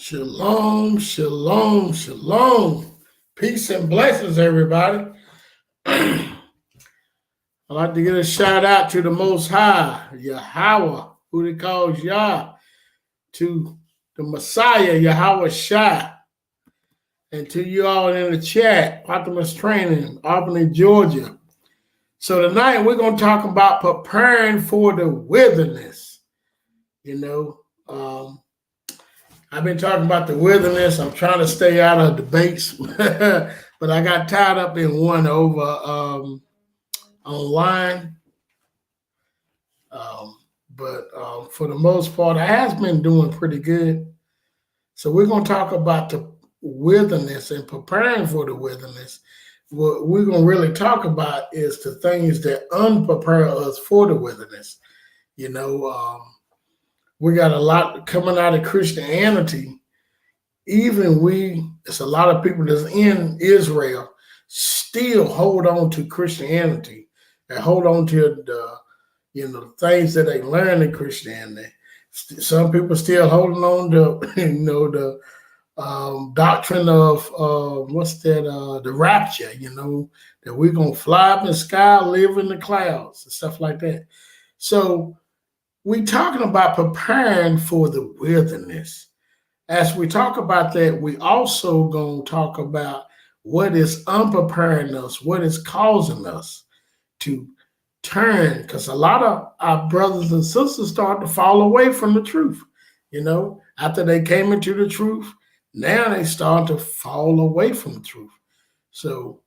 Shalom, shalom, shalom. Peace and blessings, everybody. I'd like to get a shout out to the Most High, Yahweh, who they call Yah, to the Messiah, Yahweh Shai, and to you all in the chat, Optimus Training, Albany, Georgia. So tonight we're going to talk about preparing for the wilderness. I've been talking about the wilderness. I'm trying to stay out of debates, but I got tied up in one over online. But for the most part, I has been doing pretty good. So we're going to talk about the wilderness and preparing for the wilderness. What we're going to really talk about is the things that unprepare us for the wilderness. We got a lot coming out of Christianity. It's a lot of people that's in Israel still hold on to Christianity and hold on to the things that they learn in Christianity. Some people still holding on to the doctrine of the rapture. That we're gonna fly up in the sky, live in the clouds, and stuff like that. So we're talking about preparing for the wilderness. As we talk about that, we also going to talk about what is unpreparing us, what is causing us to turn, because a lot of our brothers and sisters start to fall away from the truth. After they came into the truth, now they start to fall away from the truth. So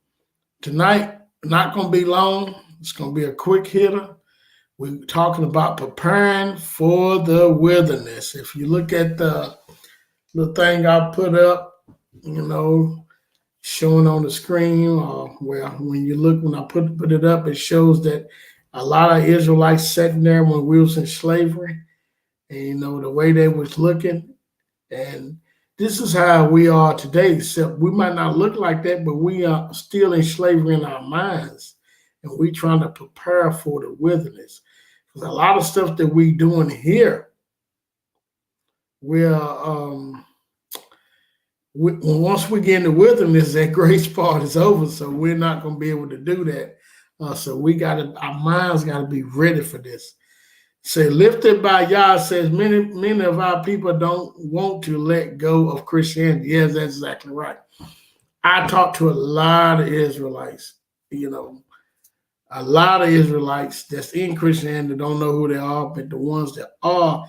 tonight, not going to be long. It's going to be a quick hitter. We're talking about preparing for the wilderness. If you look at the thing I put up, showing on the screen, when I put it up, it shows that a lot of Israelites sitting there when we was in slavery, and the way they was looking. And this is how we are today, except we might not look like that, but we are still in slavery in our minds, and we trying to prepare for the wilderness. Because a lot of stuff that we doing here, once we get in the wilderness, that grace part is over, so we're not going to be able to do that. So our minds got to be ready for this. Say, lifted by Yah says many of our people don't want to let go of Christianity. Yes, that's exactly right. I talked to a lot of Israelites, a lot of Israelites that's in Christianity don't know who they are, but the ones that are,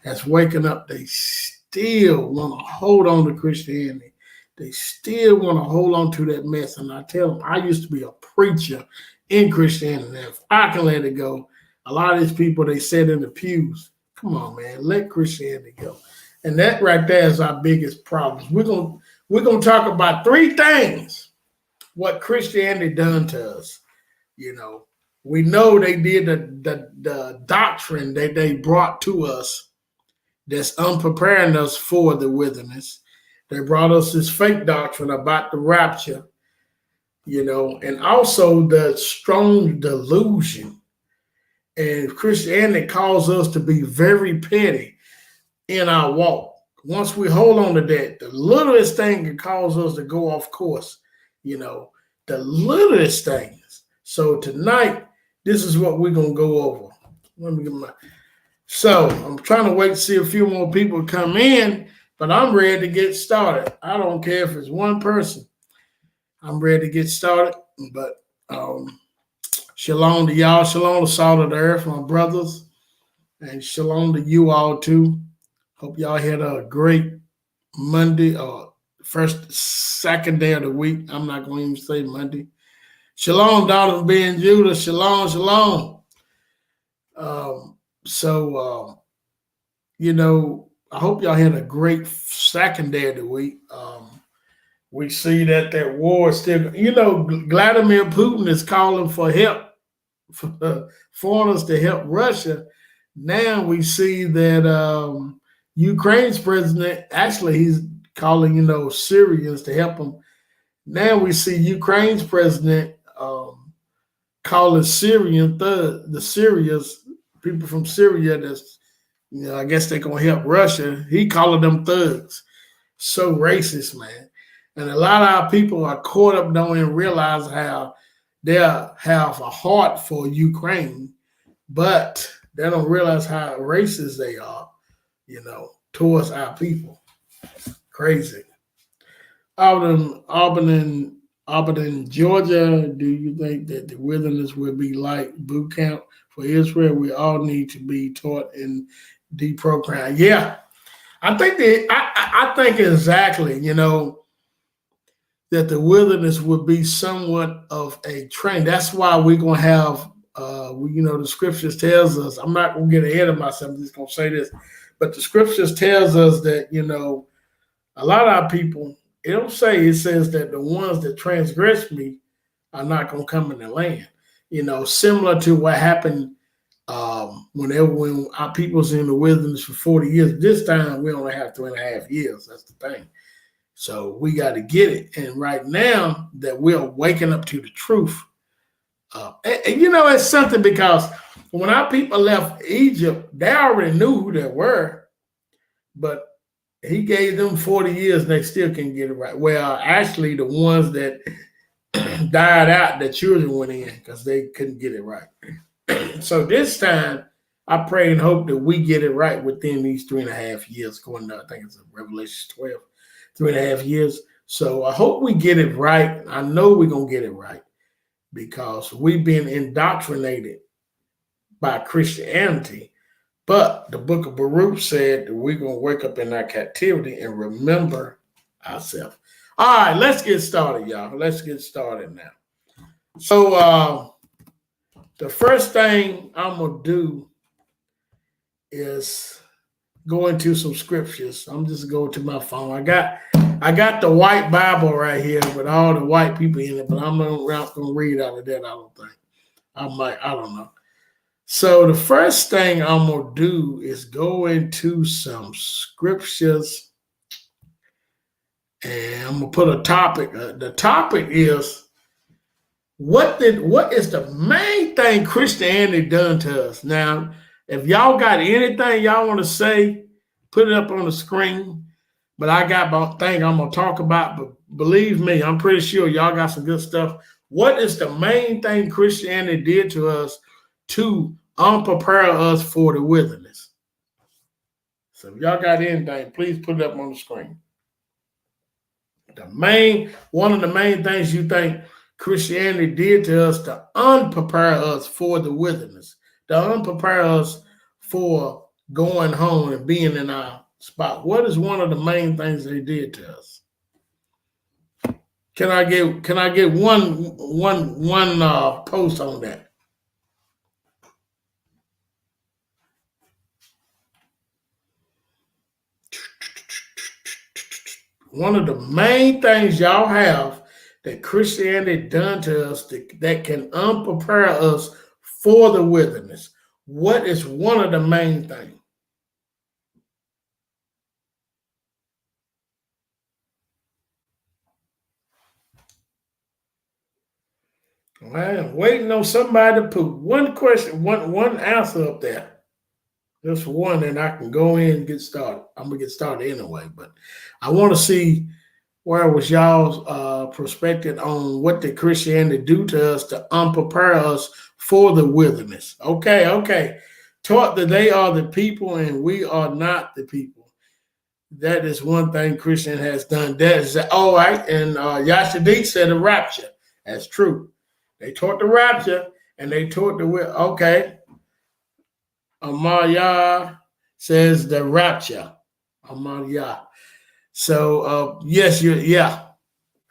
that's waking up, they still want to hold on to Christianity. They still want to hold on to that mess. And I tell them, I used to be a preacher in Christianity. If I can let it go, a lot of these people, they sit in the pews. Come on, man, let Christianity go. And that right there is our biggest problem. We're gonna talk about three things what Christianity done to us. We know they did the doctrine that they brought to us that's unpreparing us for the wilderness. They brought us this fake doctrine about the rapture, and also the strong delusion. And Christianity calls us to be very petty in our walk. Once we hold on to that, the littlest thing can cause us to go off course, the littlest things. So tonight, this is what we're going to go over. Let me get So I'm trying to wait to see a few more people come in, but I'm ready to get started. I don't care if it's one person. I'm ready to get started. But shalom to y'all. Shalom to salt of the earth, my brothers. And shalom to you all too. Hope y'all had a great Monday or second day of the week. I'm not going to even say Monday. Shalom, Donald Ben Judah. Shalom, shalom. I hope y'all had a great second day of the week. We see that war is still, Vladimir Putin is calling for help, for foreigners to help Russia. Now we see that Ukraine's president, actually he's calling, Syrians to help him. Now we see Ukraine's president calling Syrian the Syrians, people from Syria that's, I guess they're going to help Russia. He calling them thugs. so racist, man. And a lot of our people are caught up, don't even realize how they have a heart for Ukraine, but they don't realize how racist they are, towards our people. Crazy. Auburn, Georgia, do you think that the wilderness will be like boot camp for Israel? We all need to be taught and deprogrammed. Yeah, I think I think exactly, that the wilderness would be somewhat of a train. That's why we're gonna have, the scriptures tells us. I'm not gonna get ahead of myself. I'm just gonna say this, but the scriptures tells us that a lot of our people. It says that the ones that transgress me are not gonna come in the land. Similar to what happened when our people's in the wilderness for 40 years. This time we only have 3.5 years. That's the thing. So we got to get it. And right now that we're waking up to the truth, it's something, because when our people left Egypt, they already knew who they were, but he gave them 40 years and they still can't get it right. Well, actually, the ones that died out, the children went in because they couldn't get it right. So this time, I pray and hope that we get it right within these 3.5 years. Going to, I think it's Revelation 12. 3.5 years. So I hope we get it right. I know we're going to get it right because we've been indoctrinated by Christianity. But the book of Baruch said that we're going to wake up in our captivity and remember ourselves. All right, let's get started, y'all. Let's get started now. So the first thing I'm going to do is go into some scriptures. I'm just going to my phone. I got the white Bible right here with all the white people in it, but I'm not going to read out of that, I don't think. I don't know. So the first thing I'm going to do is go into some scriptures, and I'm going to put a topic. The topic is, what is the main thing Christianity done to us? Now, if y'all got anything y'all want to say, put it up on the screen. But I got about thing I'm going to talk about. But believe me, I'm pretty sure y'all got some good stuff. What is the main thing Christianity did to us to unprepare us for the wilderness? So if y'all got anything, please put it up on the screen. One of the main things you think Christianity did to us to unprepare us for the wilderness, to unprepare us for going home and being in our spot. What is one of the main things they did to us? Can I get one post on that? One of the main things y'all have that Christianity done to us that can unprepare us for the wilderness. What is one of the main things? I'm waiting on somebody to put one question, one answer up there. Just one, and I can go in and get started. I'm gonna get started anyway, but I want to see where was y'all's perspective on what did Christianity do to us to unprepare us for the wilderness. Okay. Taught that they are the people and we are not the people. That is one thing Christian has done. That is all right. And Yashadik said the rapture. That's true. They taught the rapture and they taught the will. Okay. Amaya says the rapture. Amaya. So yes, yeah.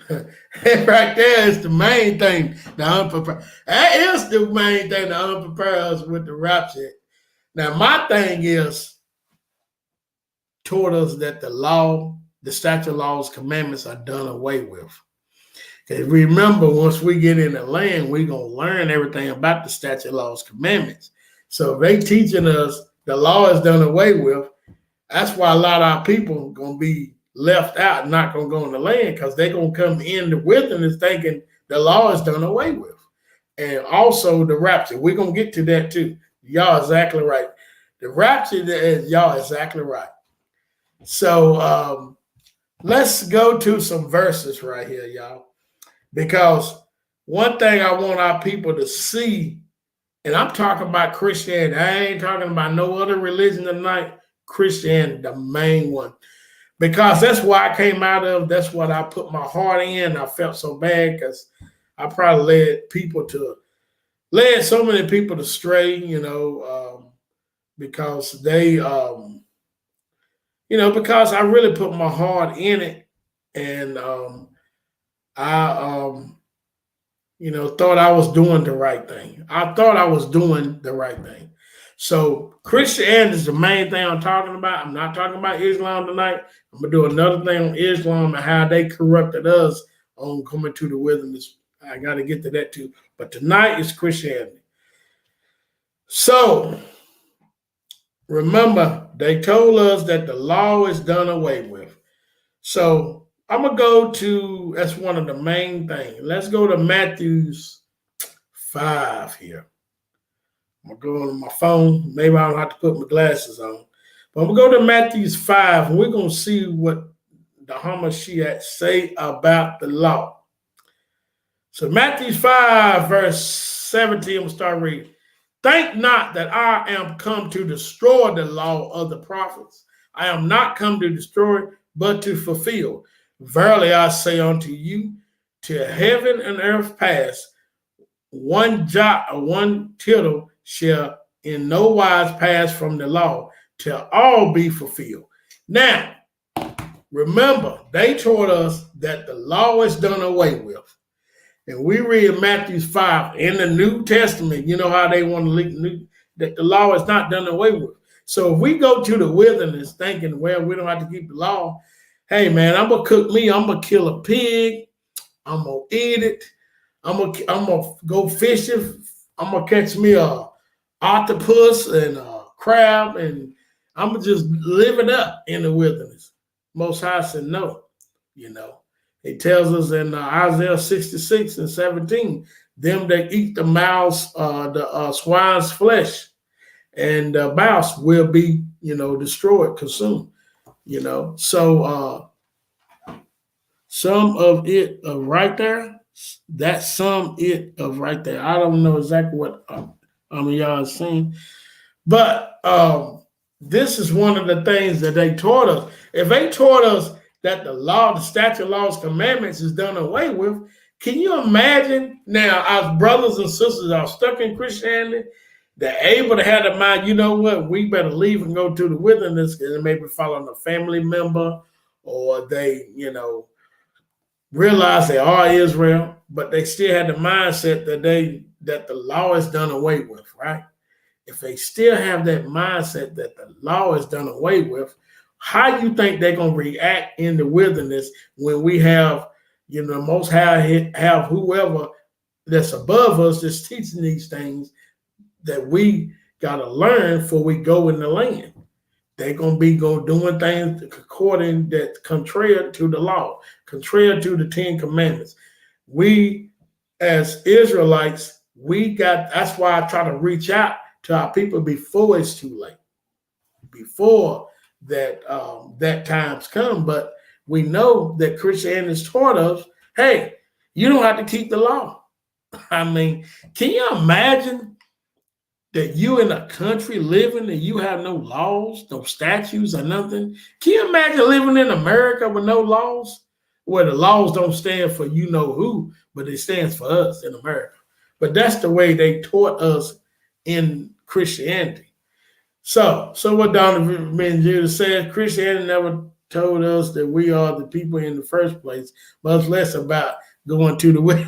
Right there is the main thing. That is the main thing to unprepare us with the rapture. Now, my thing is taught us that the law, the statute, laws, commandments are done away with. Because remember, once we get in the land, we're going to learn everything about the statute, laws, commandments. So if they teaching us the law is done away with, that's why a lot of our people are going to be left out, not going to go in the land, because they're going to come in the wilderness thinking the law is done away with. And also the rapture. We're going to get to that too. Y'all exactly right. The rapture, y'all exactly right. So Let's go to some verses right here, y'all. Because one thing I want our people to see, and I'm talking about Christianity. I ain't talking about no other religion tonight. Christianity, the main one. Because that's why I came out of. That's what I put my heart in. I felt so bad because I probably led so many people astray, because because I really put my heart in it, and I, thought I was doing the right thing. I thought I was doing the right thing. So Christianity is the main thing I'm talking about. I'm not talking about Islam tonight. I'm gonna do another thing on Islam and how they corrupted us on coming to the wilderness. I got to get to that too. But tonight is Christianity. So remember, they told us that the law is done away with. So I'm gonna go to that's one of the main things. Let's go to Matthew's 5 here. I'm gonna go on my phone. Maybe I don't have to put my glasses on. But I'm gonna go to Matthew's 5, and we're gonna see what the Hamashiach say about the law. So Matthew 5, verse 17, I'm gonna start reading. Think not that I am come to destroy the law of the prophets. I am not come to destroy, but to fulfill. Verily I say unto you, till heaven and earth pass, one jot or one tittle shall in no wise pass from the law, till all be fulfilled. Now, remember, they told us that the law is done away with. And we read Matthew 5 in the New Testament. You know how they want to leave that the law is not done away with. So if we go to the wilderness thinking, well, we don't have to keep the law. Hey, man, I'm going to cook me. I'm going to kill a pig. I'm going to eat it. I'm gonna go fishing. I'm going to catch me a octopus and a crab. And I'm going to just live it up in the wilderness. Most High said no, It tells us in Isaiah 66 and 17, them that eat the mouse, the swine's flesh and mouse will be, destroyed, consumed, So some of it right there, that's some it of right there. I don't know exactly what y'all is saying, but this is one of the things that they taught us. If they taught us that the law, the statute, laws, commandments is done away with, can you imagine now our brothers and sisters are stuck in Christianity? They're able to have the mind, you know what, we better leave and go to the wilderness and maybe following a family member, or they, realize they are Israel, but they still had the mindset that the law is done away with, right? If they still have that mindset that the law is done away with, how you think they're going to react in the wilderness when we have, Most High have whoever that's above us that's teaching these things that we got to learn before we go in the land. They're going to be doing things according that contrary to the law, contrary to the 10 commandments. We, as Israelites, that's why I try to reach out to our people before it's too late, before that time's come. But we know that Christianity has taught us, hey, you don't have to keep the law. I mean, can you imagine that you in a country living and you have no laws, no statutes or nothing? Can you imagine living in America with no laws? Where the laws don't stand for you know who, but it stands for us in America. But that's the way they taught us in Christianity. So what Donovan Ben Judah said, Christianity never told us that we are the people in the first place, much less about going to the way.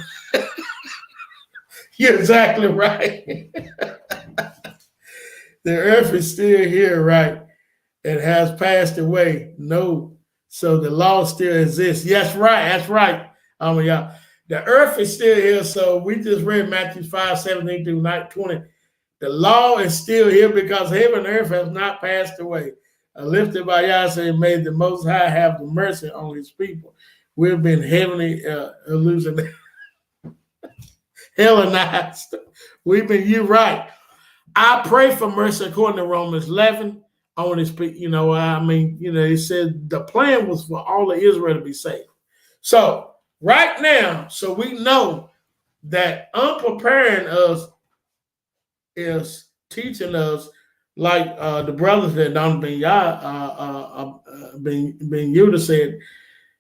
You're exactly right. The earth is still here, right? It has passed away. No. So the law still exists. Yes, right. That's right. Y'all. The earth is still here. So we just read Matthew 5, 17 through 20. The law is still here because heaven and earth has not passed away. Lifted by Yah, say, may the Most High have the mercy on his people. We've been heavenly hallucinated. Hellenized. You're right. I pray for mercy according to Romans 11. on his people. It said the plan was for all of Israel to be saved. So right now, so we know that unpreparing us is teaching us, like the brothers that don't been Yudah said,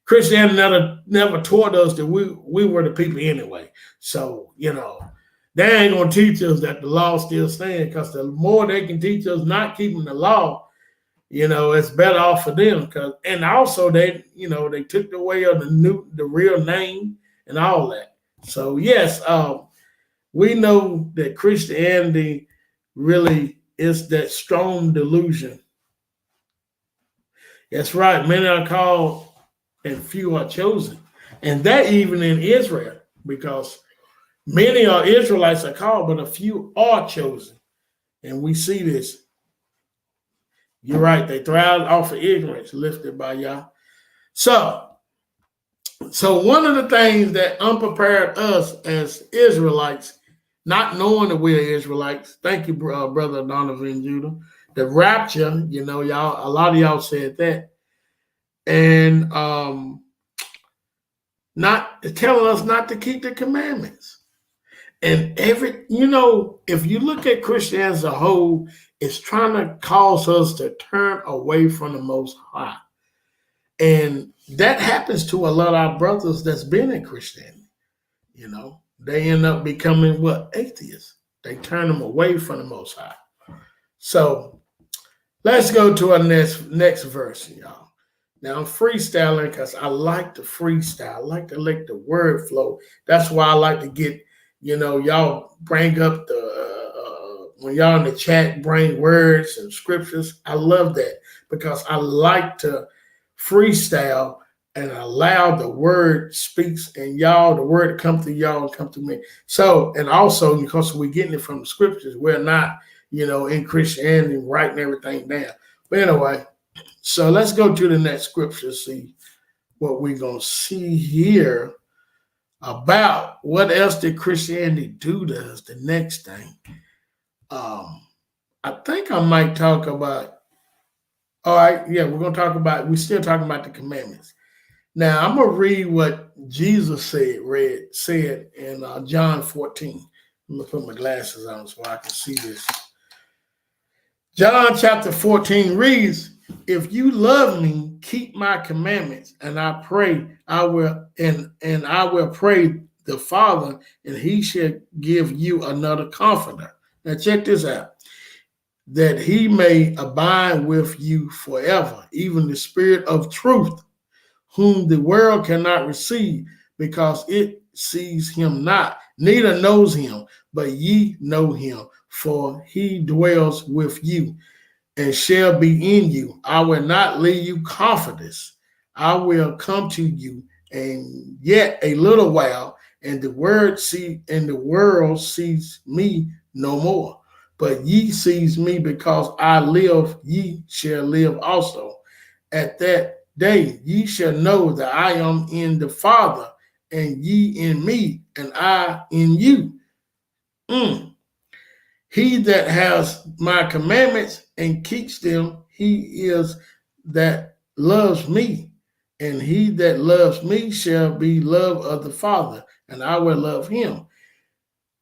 Christianity never taught us that we were the people anyway. So, they ain't gonna teach us that the law still stands, because the more they can teach us not keeping the law, it's better off for them. And also they took away of the real name and all that. So yes, we know that Christianity really is that strong delusion. That's right. Many are called and few are chosen. And that even in Israel, because many are Israelites are called, but a few are chosen. And we see this. You're right. They thrive off of ignorance, lifted by Yah. So one of the things that unprepared us as Israelites, not knowing that we're Israelites, thank you, Brother Donovan Judah, the rapture, y'all, a lot of y'all said that. And not telling us not to keep the commandments. And if you look at Christianity as a whole, it's trying to cause us to turn away from the Most High. And that happens to a lot of our brothers that's been in Christianity. They end up becoming atheists. They turn them away from the Most High. So let's go to our next verse, y'all. Now I'm freestyling because I like to freestyle. I like to let the word flow. That's why I like to get, y'all bring up when y'all in the chat, bring words and scriptures. I love that because I like to freestyle and allow the word speaks, and the word come to y'all and come to me. So, and also because we're getting it from the scriptures, we're not, in Christianity writing everything down. But anyway, so let's go to the next scripture, see what we're going to see here about what else did Christianity do to us. The next thing. I think I might talk about, all right, yeah, we're still talking about the commandments. Now, I'm going to read what Jesus said in John 14. I'm going to put my glasses on so I can see this. John chapter 14 reads, if you love me, keep my commandments, and I pray, I will pray the Father, and he shall give you another comforter. Now check this out. That he may abide with you forever, even the Spirit of truth, whom the world cannot receive, because it sees him not, neither knows him, but ye know him, for he dwells with you and shall be in you. I will not leave you comfortless. I will come to you, and yet a little while, and the world sees me no more. But ye sees me, because I live, ye shall live also. At that day ye shall know that I am in the Father, and ye in me, and I in you. He that has my commandments and keeps them, he is that loves me. And he that loves me shall be loved of the Father, and I will love him,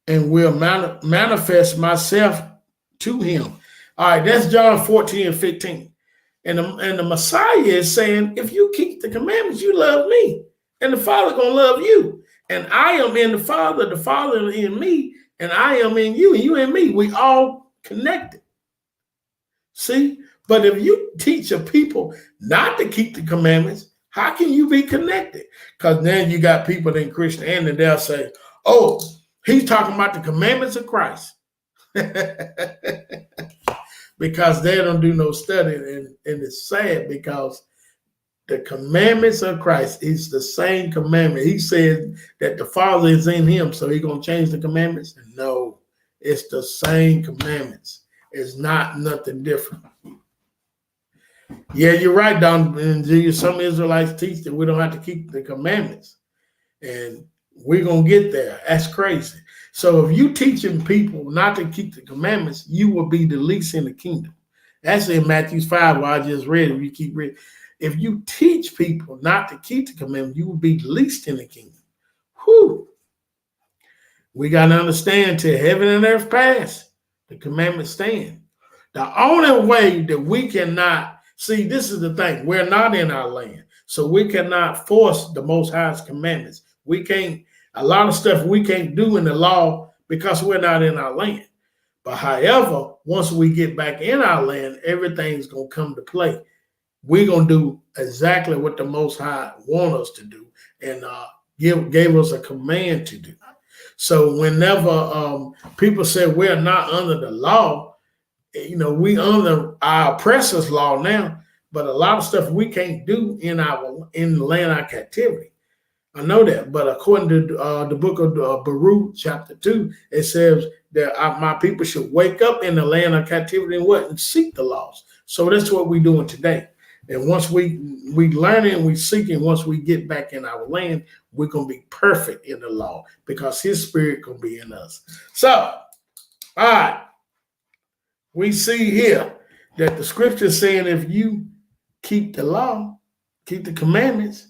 and will manifest myself to him. All right, that's John 14 and 15. And the Messiah is saying, if you keep the commandments, you love me, and the Father gonna love you. And I am in the Father in me, and I am in you, and you in me. We all connected. See? But if you teach a people not to keep the commandments, how can you be connected? Because then you got people in Christianity, they'll say, oh, he's talking about the commandments of Christ. Because they don't do no studying, and it's sad because the commandments of Christ is the same commandment. He said that the Father is in him, so he's going to change the commandments? No, it's the same commandments. It's not nothing different. Yeah, you're right, Don. Some Israelites teach that we don't have to keep the commandments, and we're going to get there. That's crazy. So if you teaching people not to keep the commandments, you will be the least in the kingdom. That's in Matthew 5, where I just read it. You keep reading. If you teach people not to keep the commandment, you will be least in the kingdom. Whew. We got to understand till heaven and earth pass, the commandments stand. The only way that we cannot, see, this is the thing, we're not in our land. So we cannot force the Most High's commandments. We can't, a lot of stuff we can't do in the law because we're not in our land. But however, once we get back in our land, everything's going to come to play. We're going to do exactly what the Most High want us to do and gave us a command to do. So whenever people say we're not under the law, we under our oppressor's law now, but a lot of stuff we can't do in the land of captivity. I know that, but according to the book of Baruch, chapter 2, it says that my people should wake up in the land of captivity and seek the laws. So that's what we're doing today. And once we learn it and we seek it, once we get back in our land, we're going to be perfect in the law because his spirit going to be in us. So, all right, we see here that the scripture is saying if you keep the law, keep the commandments,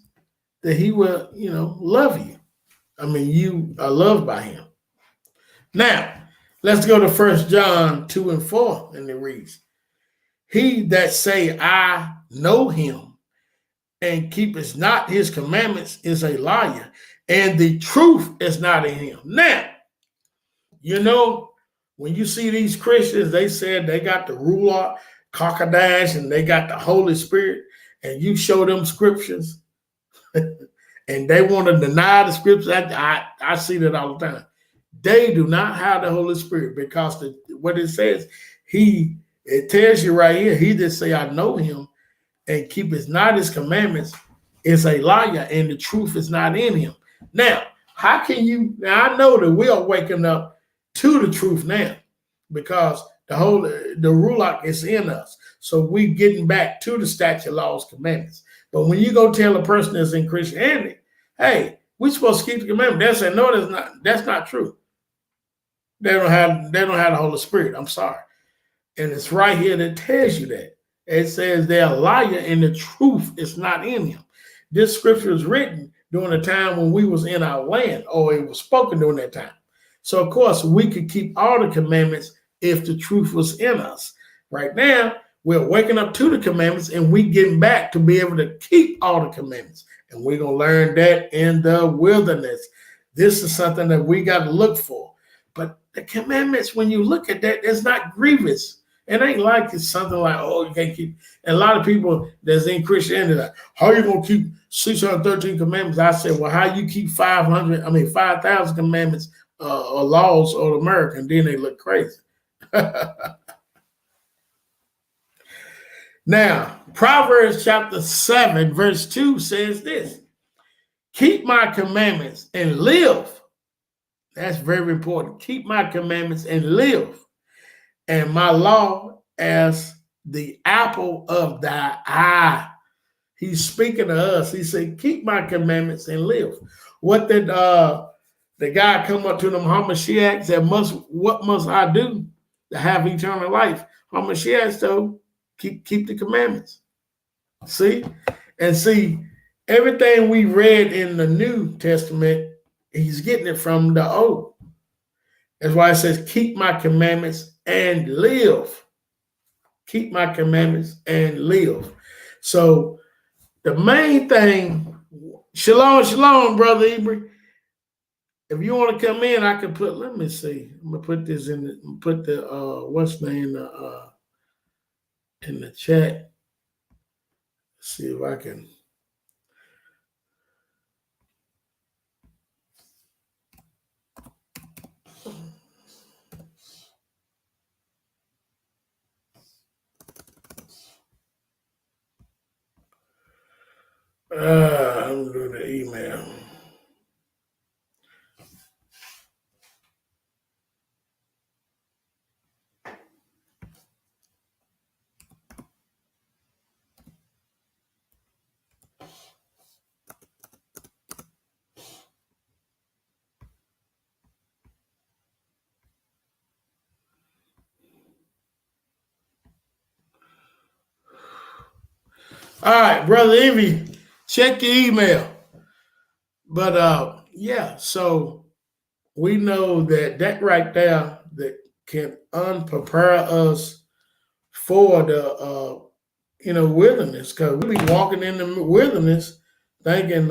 that he will, love you. I mean, you are loved by him. Now, let's go to 1 John 2 and 4, and it reads, he that say, I know him, and keepeth not his commandments is a liar, and the truth is not in him. Now, when you see these Christians, they said they got the Ruach, Kakadash, and they got the Holy Spirit, and you show them scriptures, and they want to deny the scriptures. I see that all the time. They do not have the Holy Spirit because what it says, it tells you right here, he that say, I know him, and keepeth not his commandments is a liar, and the truth is not in him. Now, how can you, I know that we are waking up to the truth now because the Ruach is in us. So we getting back to the statute, laws, commandments. But when you go tell a person that's in Christianity, hey, we're supposed to keep the commandment, they'll say, no, that's not true. They don't have the Holy Spirit. I'm sorry. And it's right here that tells you that. It says they're a liar and the truth is not in him. This scripture is written during the time when we was in our land, or it was spoken during that time. So, of course, we could keep all the commandments if the truth was in us. Right now, we're waking up to the commandments and we getting back to be able to keep all the commandments. And we're going to learn that in the wilderness. This is something that we got to look for. But the commandments, when you look at that, it's not grievous. It ain't like it's something like, oh, you can't keep. And a lot of people that's in Christianity, like, how are you going to keep 613 commandments? I said, well, how you keep 5,000 commandments or laws on America? And then they look crazy. Now, Proverbs chapter 7, verse 2 says this, keep my commandments and live. That's very important. Keep my commandments and live. And my law as the apple of thy eye. He's speaking to us. He said, keep my commandments and live. What did the guy come up to them, Hamashiach, said, what must I do to have eternal life? Hamashiach said, keep the commandments. See? And see, everything we read in the New Testament, he's getting it from the Old. That's why it says, keep my commandments and live. Keep my commandments and live. So the main thing, shalom, Brother Ibri. If you want to come in, I can put, let me see. I'm going to put this put the, what's name in the chat. Let's see if I can. I'm doing the email. All right, Brother Envy, check your email. But yeah, so we know that right there that can unprepare us for the wilderness, because we be walking in the wilderness thinking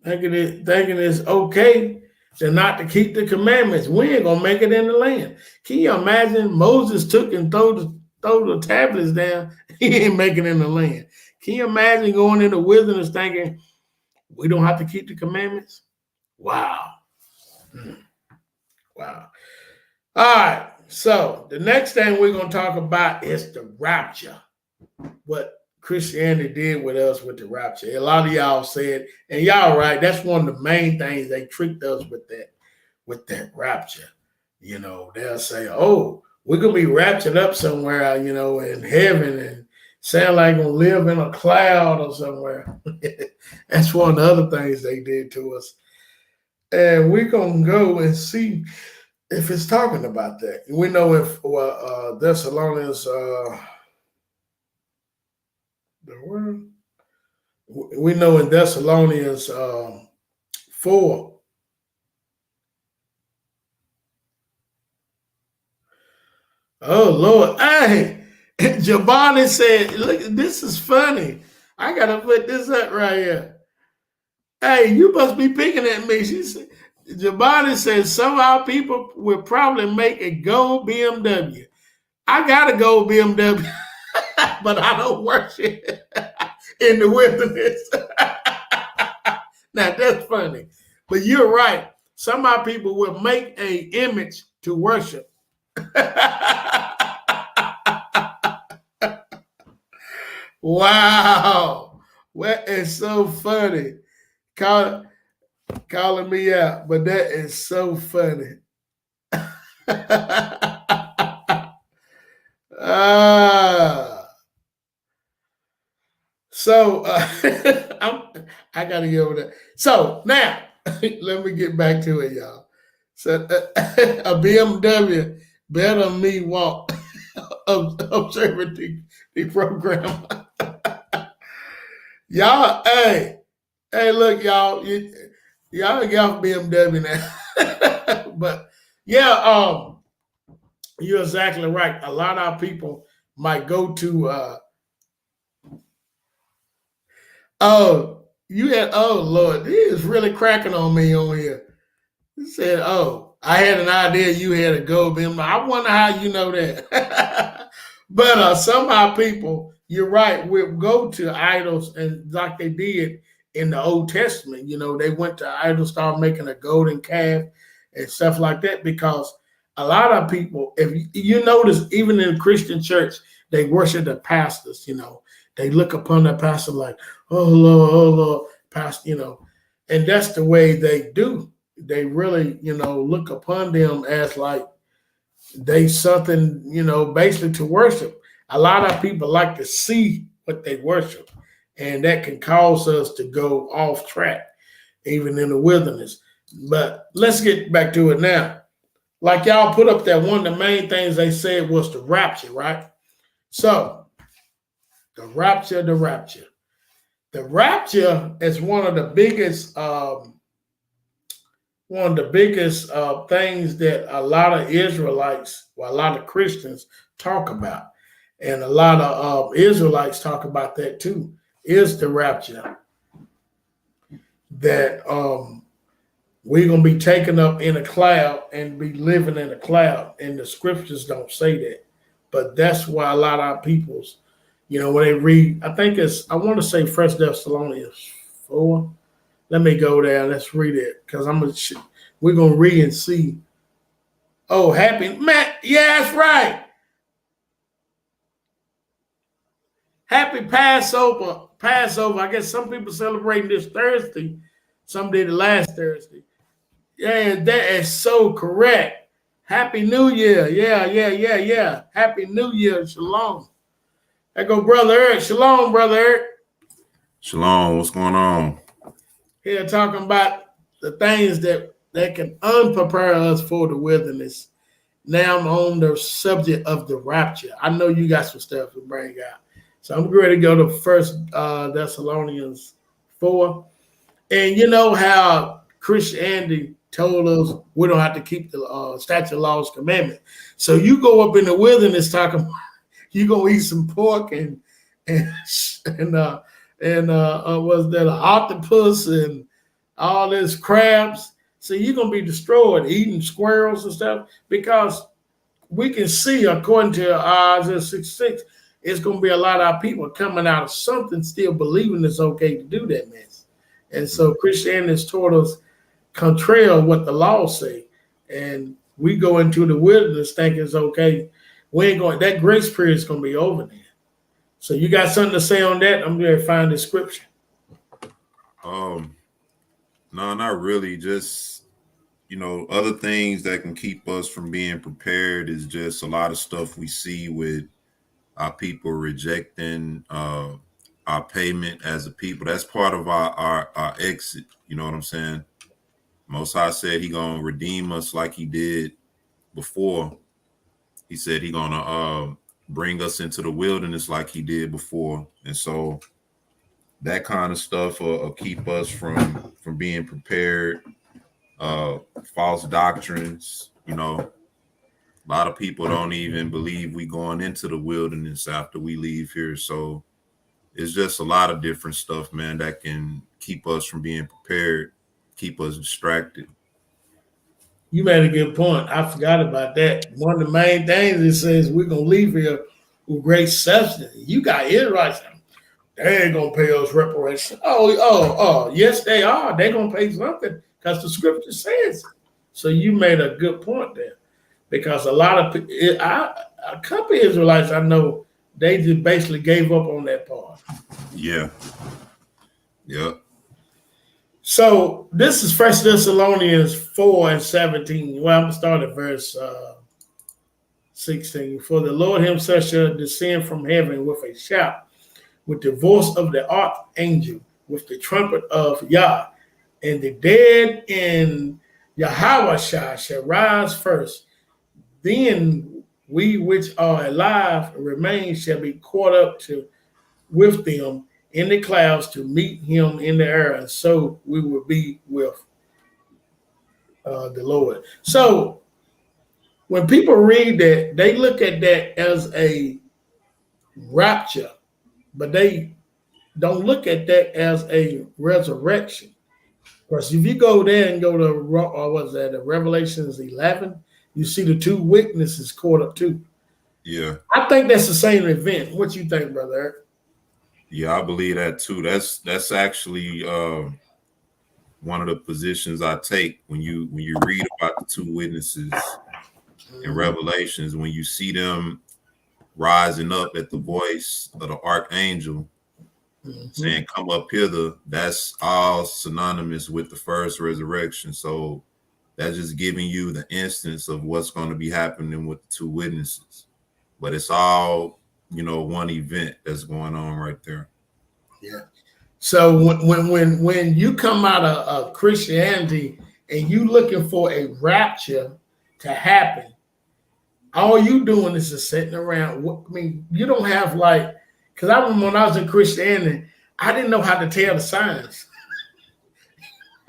thinking it's okay to not to keep the commandments. We ain't gonna make it in the land. Can you imagine Moses took and throw the tablets down? He ain't making it in the land. Can you imagine going in the wilderness thinking we don't have to keep the commandments? Wow. Wow. All right. So the next thing we're gonna talk about is the rapture. What Christianity did with us with the rapture. A lot of y'all said, and y'all right, that's one of the main things they tricked us with that rapture. They'll say, oh, we're gonna be raptured up somewhere, in heaven, and sound like we're gonna live in a cloud or somewhere. That's one of the other things they did to us. And we're gonna go and see if it's talking about that. We know if Thessalonians the word. We know in Thessalonians 4. Oh Lord. Hey, Jabani said, look, this is funny. I gotta put this up right here. Hey, you must be picking at me. She said, Jabani says some of our people will probably make a gold BMW. I got a gold BMW, but I don't worship in the wilderness. Now that's funny, but you're right. Some of our people will make a image to worship. Wow, that is so funny. Calling me out, but that is so funny. So I gotta get over that. So now let me get back to it, y'all. So a BMW better than me walk observing the program. Y'all, hey, look, y'all got BMW now. But yeah, you're exactly right. A lot of our people might go to oh, Lord, he is really cracking on me on here. He said, oh, I had an idea you had a gold BMW. I wonder how you know that. But some of our people, you're right, will go to idols, and like they did in the Old Testament, they went to idols, started making a golden calf and stuff like that, because a lot of people, if you notice, even in the Christian church, they worship the pastors, they look upon the pastor like, oh Lord, pastor, and that's the way they do. They really, look upon them as like they something, basically to worship. A lot of people like to see what they worship, and that can cause us to go off track, even in the wilderness. But let's get back to it now. Like y'all put up that one of the main things they said was the rapture, right? So the rapture. The rapture is one of the biggest things that a lot of Israelites, well, a lot of Christians talk about, and a lot of Israelites talk about that too. Is the rapture, that we're gonna be taken up in a cloud and be living in a cloud, and the scriptures don't say that, but that's why a lot of our people's, when they read, I want to say First Thessalonians 4. Let me go there. Let's read it, because we're gonna read and see. Oh, happy man, yeah, that's right. Happy Passover. I guess some people celebrating this Thursday. Some did it last Thursday. Yeah, that is so correct. Happy New Year. Yeah. Happy New Year. Shalom. There go Brother Eric. Shalom, Brother Eric. Shalom. What's going on? Here talking about the things that can unprepare us for the wilderness. Now I'm on the subject of the rapture. I know you got some stuff to bring out. So I'm ready to go to First Thessalonians 4. And you know how Christianity told us we don't have to keep the statute, laws, commandments. So you go up in the wilderness talking about you gonna eat some pork and and was that an octopus and all this crabs. So you're gonna be destroyed eating squirrels and stuff because we can see according to Isaiah 66, it's gonna be a lot of our people coming out of something still believing it's okay to do that mess. And so Christianity has taught us contrary of what the law say. And we go into the wilderness thinking it's okay. We ain't going, that grace period is gonna be over there. So you got something to say on that? I'm going to find the scripture. No, not really. Just, other things that can keep us from being prepared is just a lot of stuff we see with our people rejecting our payment as a people. That's part of our exit. You know what I'm saying? Most High said he gonna redeem us like he did before. He said he gonna bring us into the wilderness like he did before. And so that kind of stuff will keep us from being prepared. False doctrines, a lot of people don't even believe we going into the wilderness after we leave here. So it's just a lot of different stuff, man, that can keep us from being prepared, keep us distracted. You made a good point. I forgot about that. One of the main things it says we're gonna leave here with great substance. You got Israelites. They ain't gonna pay us reparations. Oh, yes, they are. They're gonna pay something because the scripture says. So you made a good point there. Because a lot of a couple of Israelites I know, they just basically gave up on that part. Yeah. So this is First Thessalonians 4 and 17. Well, I'm gonna start at verse 16. For the Lord himself shall descend from heaven with a shout, with the voice of the archangel, with the trumpet of Yah, and the dead in Yahweh shall rise first. Then we which are alive remain shall be caught up to with them in the clouds to meet him in the air, and so we will be with the Lord. So when people read that, they look at that as a rapture, but they don't look at that as a resurrection. Because if you go there and go to what's that, Revelations 11, you see the two witnesses caught up too. Yeah. I think that's the same event. What you think, Brother Eric? Yeah, I believe that too. That's actually one of the positions I take when you read about the two witnesses in Revelations, when you see them rising up at the voice of the archangel saying, "Come up hither," that's all synonymous with the first resurrection. So that's just giving you the instance of what's going to be happening with the two witnesses. But it's all, one event that's going on right there. Yeah. So when you come out of Christianity and you looking for a rapture to happen, all you doing is just sitting around. I mean, you don't have because I remember when I was in Christianity, I didn't know how to tell the signs.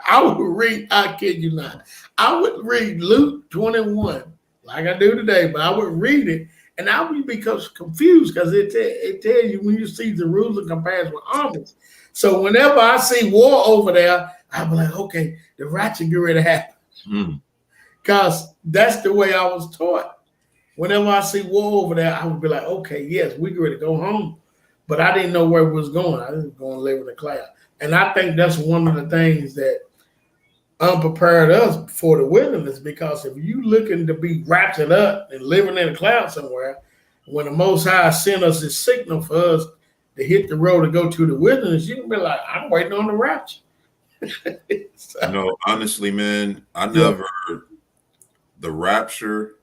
I would read, I kid you not, I would read Luke 21 like I do today, but I would read it and I would become confused because it tells you when you see Jerusalem compared with armies. So whenever I see war over there, I'll be like, okay, the rapture get ready to happen. Because that's the way I was taught. Whenever I see war over there, I would be like, okay, yes, we get ready to go home. But I didn't know where it was going. I was going to live in the cloud. And I think that's one of the things that unprepared us for the wilderness, because if you looking to be raptured up and living in a cloud somewhere, when the Most High sent us this signal for us to hit the road to go to the wilderness, you can be like, I'm waiting on the rapture. So, honestly, man, the rapture,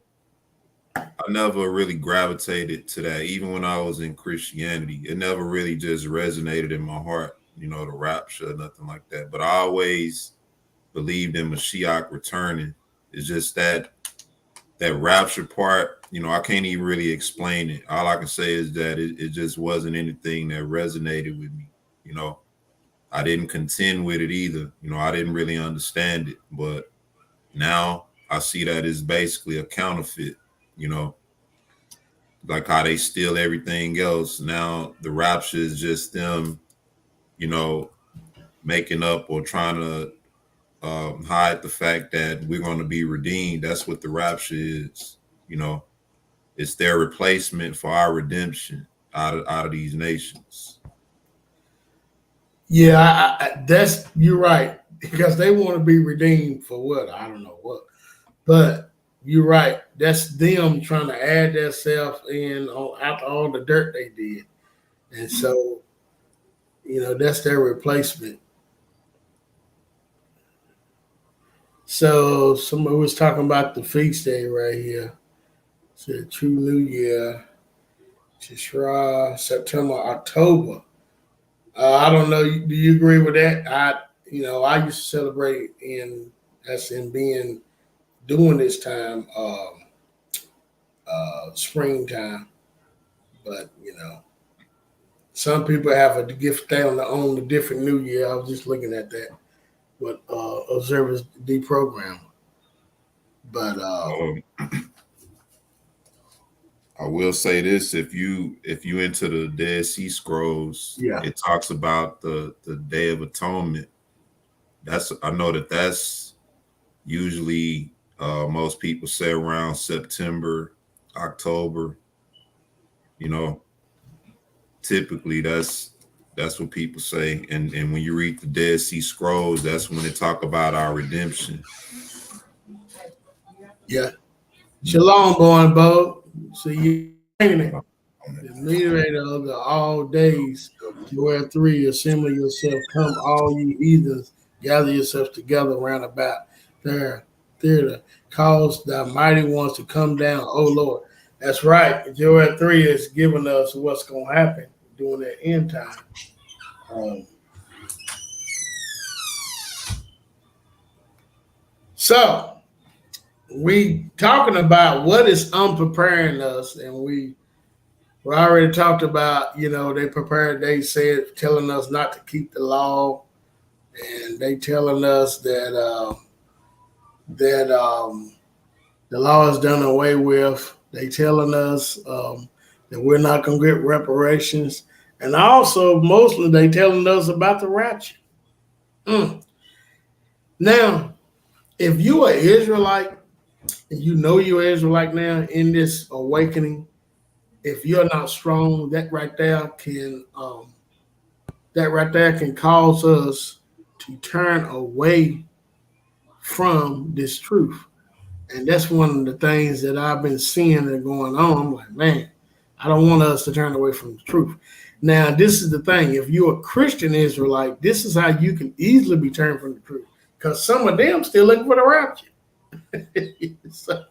I never really gravitated to that. Even when I was in Christianity, it never really just resonated in my heart, the rapture, nothing like that. But I always believed in Mashiach returning. It's just that that rapture part, I can't even really explain it. All I can say is that it just wasn't anything that resonated with me. You know, I didn't contend with it either. I didn't really understand it, but now I see that it's basically a counterfeit. You know, like how they steal everything else. Now the rapture is just them, you know, making up or trying to hide the fact that we're going to be redeemed. That's what the rapture is. You know, it's their replacement for our redemption out of these nations. Yeah, you're right, because they want to be redeemed for what? I don't know what. But you're right. That's them trying to add themselves in after all the dirt they did. And so, that's their replacement. So somebody was talking about the feast day right here. Said True New Year, Tishra, September, October. I don't know. Do you agree with that? I used to celebrate in being during this time, springtime. But some people have a gift day on the different New Year. I was just looking at that. What observers deprogram. But Um, I will say this: if you into the Dead Sea Scrolls, yeah, it talks about the Day of Atonement. I know that's usually most people say around September, October. You know, typically that's what people say. And when you read the Dead Sea Scrolls, that's when they talk about our redemption. yeah. Shalom, born Bo. So you the mediator of the all days, where three assemble yourself, come all you heathens, gather yourselves together round about their theater, cause the mighty ones to come down, oh Lord. That's right. Joel 3 is giving us what's gonna happen during that end time. Um, so we talking about what is unpreparing us, and we already talked about, they said telling us not to keep the law, and they telling us that the law is done away with. They telling us that we're not going to get reparations, and also mostly they telling us about the rapture. Mm. Now, if you are Israelite, and you know you're Israelite now in this awakening, if you're not strong, that right there can cause us to turn away from this truth. And that's one of the things that I've been seeing that going on. I'm like, man, I don't want us to turn away from the truth. Now, this is the thing. If you're a Christian Israelite, this is how you can easily be turned from the truth. Because some of them still looking for the rapture. so,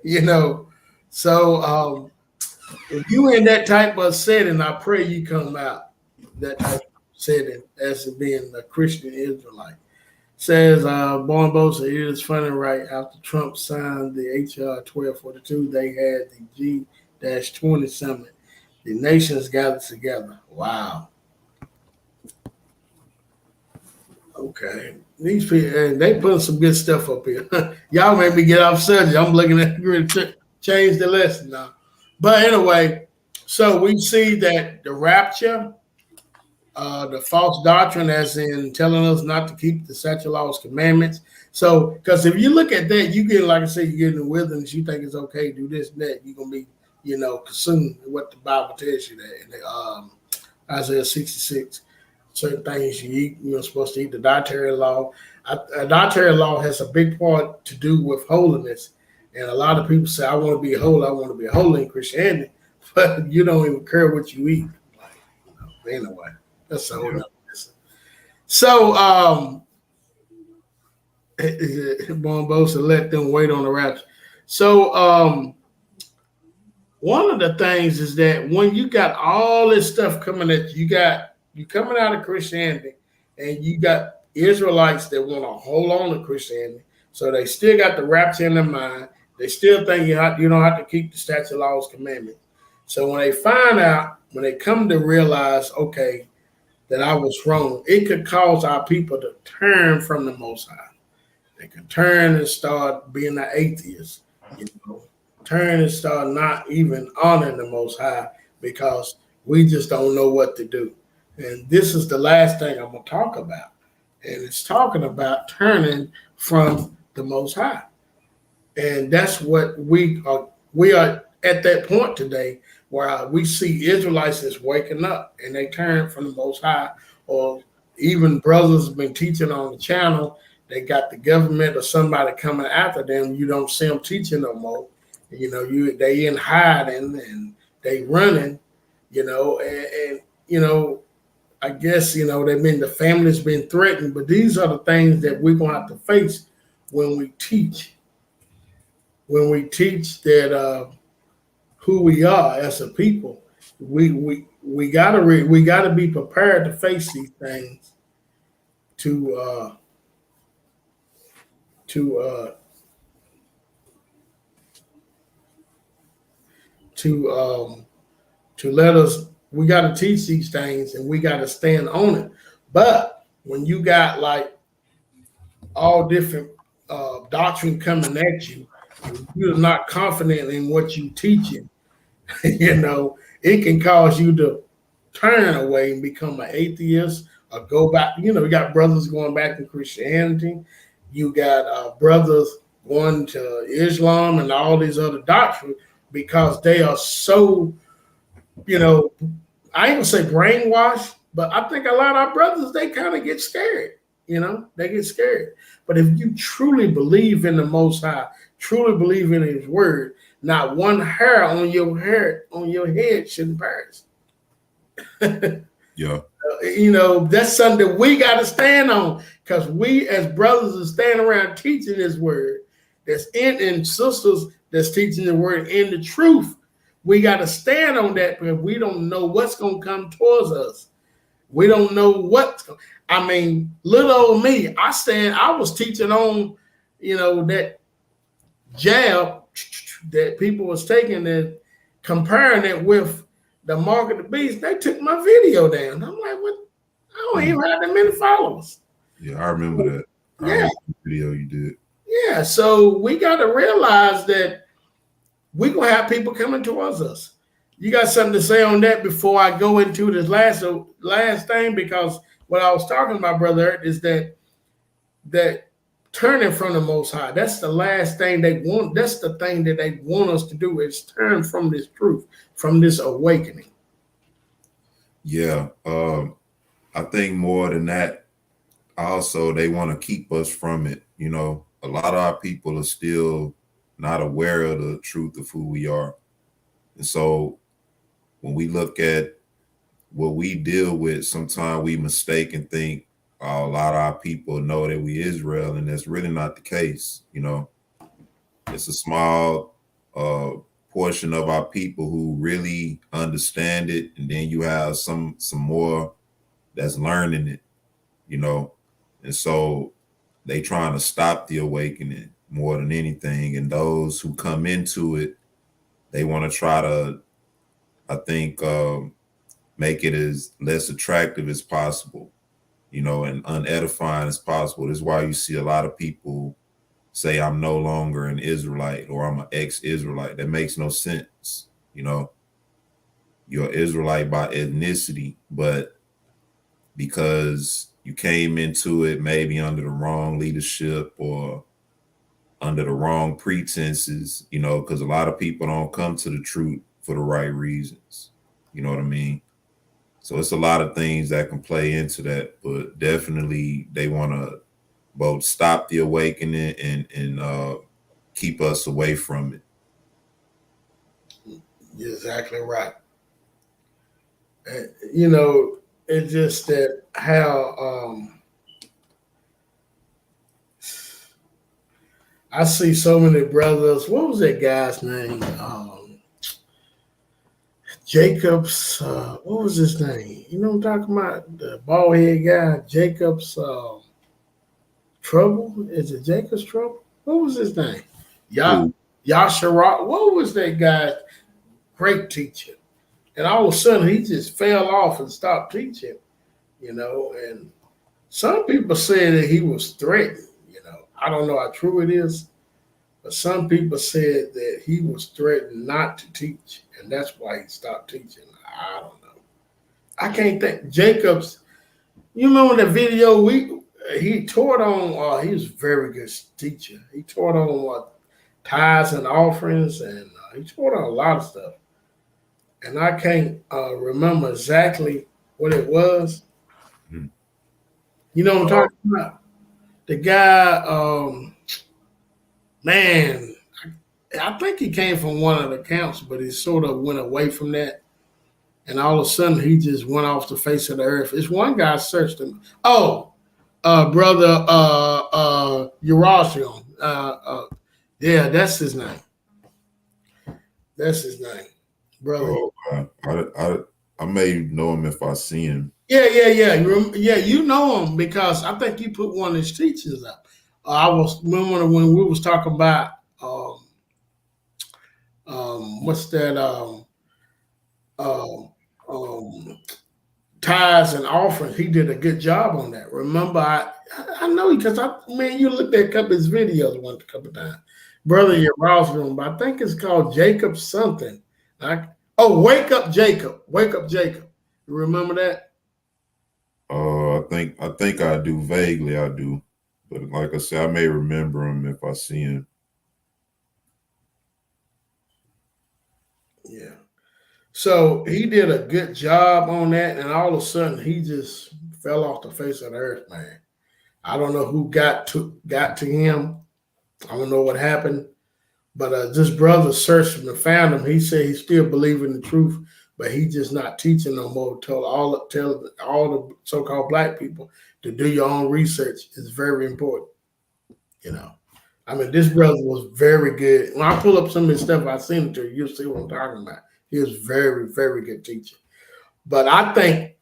you know, so if you in that type of setting, I pray you come out that type of setting as being a Christian Israelite. Says Born Bosa, it is funny, right? After Trump signed the HR 1242, they had the G-20 summit. The nations gathered together. Wow. Okay. These people, and they put some good stuff up here. Y'all made me get off subject. I'm looking at change the lesson now. But anyway, so we see that the rapture, the false doctrine, as in telling us not to keep the statute laws, commandments. So, because if you look at that, you get, like I said, you get in the wilderness, you think it's okay, do this and that, you're gonna be, consumed with what the Bible tells you that. And Isaiah 66, certain things you eat, you're supposed to eat. The dietary law, a dietary law has a big part to do with holiness. And a lot of people say, I want to be holy, I want to be holy in Christianity, but you don't even care what you eat. Anyway. That's a whole nother lesson. So, Bombo said, let them wait on the rapture. So, one of the things is that when you got all this stuff coming at you, you coming out of Christianity, and you got Israelites that want to hold on to Christianity, so they still got the rapture in their mind. They still think you don't have to keep the statute, laws, commandments. So when they find out, when they come to realize, okay, that I was wrong, it could cause our people to turn from the Most High. They can turn and start being an atheist, turn and start not even honoring the Most High because we just don't know what to do. And this is the last thing I'm going to talk about. And it's talking about turning from the Most High. And that's what we are at that point today where we see Israelites is waking up and they turn from the Most High, or even brothers have been teaching on the channel. They got the government or somebody coming after them. You don't see them teaching no more. They in hiding and they running, and I guess, the family's been threatened, but these are the things that we're going to have to face when we teach. When we teach that who we are as a people, we gotta be prepared to face these things to let us. We got to teach these things and we got to stand on it. But when you got like all different doctrine coming at you, and you're not confident in what you teaching, it can cause you to turn away and become an atheist or go back. You got brothers going back to Christianity. You got brothers going to Islam and all these other doctrines because they are so, I ain't gonna say brainwashed, but I think a lot of our brothers, they kind of get scared. They get scared. But if you truly believe in the Most High, truly believe in His Word, not one hair on your head shouldn't perish. Yeah. That's something that we got to stand on, because we as brothers are standing around teaching His Word, and sisters that's teaching the Word in the truth. We got to stand on that because we don't know what's going to come towards us. We don't know little old me, I was teaching on, that jab that people was taking and comparing it with the mark of the beast. They took my video down. I'm like, what? I don't even have that many followers. Yeah, I remember that. I remember the video you did. Yeah, so we got to realize that we're going to have people coming towards us. You got something to say on that before I go into this last thing? Because what I was talking about, Brother, is that turning from the Most High, that's the last thing they want. That's the thing that they want us to do, is turn from this truth, from this awakening. Yeah, I think more than that, also they want to keep us from it. A lot of our people are still not aware of the truth of who we are. And so when we look at what we deal with, sometimes we mistake and think a lot of our people know that we Israel, and that's really not the case. It's a small portion of our people who really understand it, and then you have some more that's learning it, and so they trying to stop the awakening more than anything. And those who come into it, they want to try to, I think, make it as less attractive as possible, and unedifying as possible. That's why you see a lot of people say, I'm no longer an Israelite, or I'm an ex-Israelite. That makes no sense. You're an Israelite by ethnicity, but because you came into it maybe under the wrong leadership or under the wrong pretenses, because a lot of people don't come to the truth for the right reasons. You know what I mean? So it's a lot of things that can play into that, but definitely they want to both stop the awakening and keep us away from it. You're exactly right. It's just that how I see so many brothers. What was that guy's name? Jacob's. What was his name? You know what I'm talking about? The bald head guy, Jacob's Trouble. Is it Jacob's Trouble? What was his name? Yah. Yasharat. What was that guy? Great teacher. And all of a sudden he just fell off and stopped teaching, and some people say that he was threatened, I don't know how true it is, but some people said that he was threatened not to teach, and that's why he stopped teaching. I don't know. I can't think. Jacobs, you remember that video he taught on, he was a very good teacher. He taught on tithes and offerings, and he taught on a lot of stuff. And I can't remember exactly what it was. Hmm. You know what I'm talking about? The guy, man, I think he came from one of the camps, but he sort of went away from that. And all of a sudden, he just went off the face of the earth. It's one guy searched him. Oh, brother Urashim. Yeah, that's his name. That's his name, brother. Oh, I may know him if I see him. Yeah. You know him because I think you put one of his teachings up. I was remember when we was talking about what's that tithes and offerings. He did a good job on that. Remember, I know because you looked at a couple of his videos a couple of times. Brother, your room, but I think it's called Jacob something. Wake Up Jacob. Wake Up Jacob. You remember that? I think I do. Vaguely I do. But like I said, I may remember him if I see him. Yeah. So he did a good job on that, and all of a sudden he just fell off the face of the earth, man. I don't know who got to him. I don't know what happened, but this brother searched him and found him. He said he still believed in the truth, but he just not teaching no more. Tell all the so-called black people to do your own research. It's very important. This brother was very good. When I pull up some of his stuff, I seen it to you. You'll see what I'm talking about. He was very, very good teacher. But I think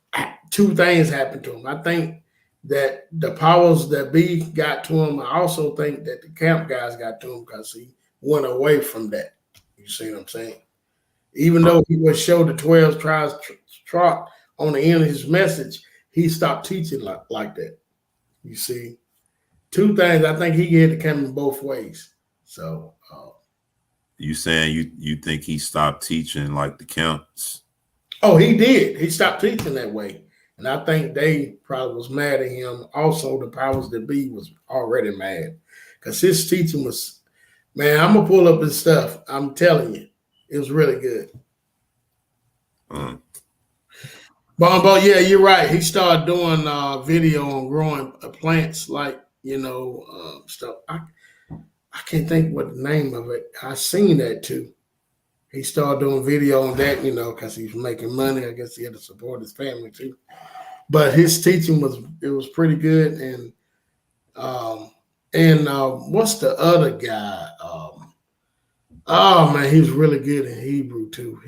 two things happened to him. I think that the powers that be got to him. I also think that the camp guys got to him because he went away from that. You see what I'm saying? Even though he would show the 12 tribes trot on the end of his message, he stopped teaching like that. You see? Two things. I think he had to come in both ways. So you saying you think he stopped teaching like the camps? Oh, he did. He stopped teaching that way. And I think they probably was mad at him. Also, the powers that be was already mad. Because his teaching was, man, I'm going to pull up his stuff. I'm telling you. It was really good. Bombo, yeah, you're right. He started doing video on growing plants like, stuff. I can't think what the name of it. I seen that too. He started doing video on that, because he's making money. I guess he had to support his family too. But his teaching was pretty good. And what's the other guy? Oh man, he was really good in Hebrew too.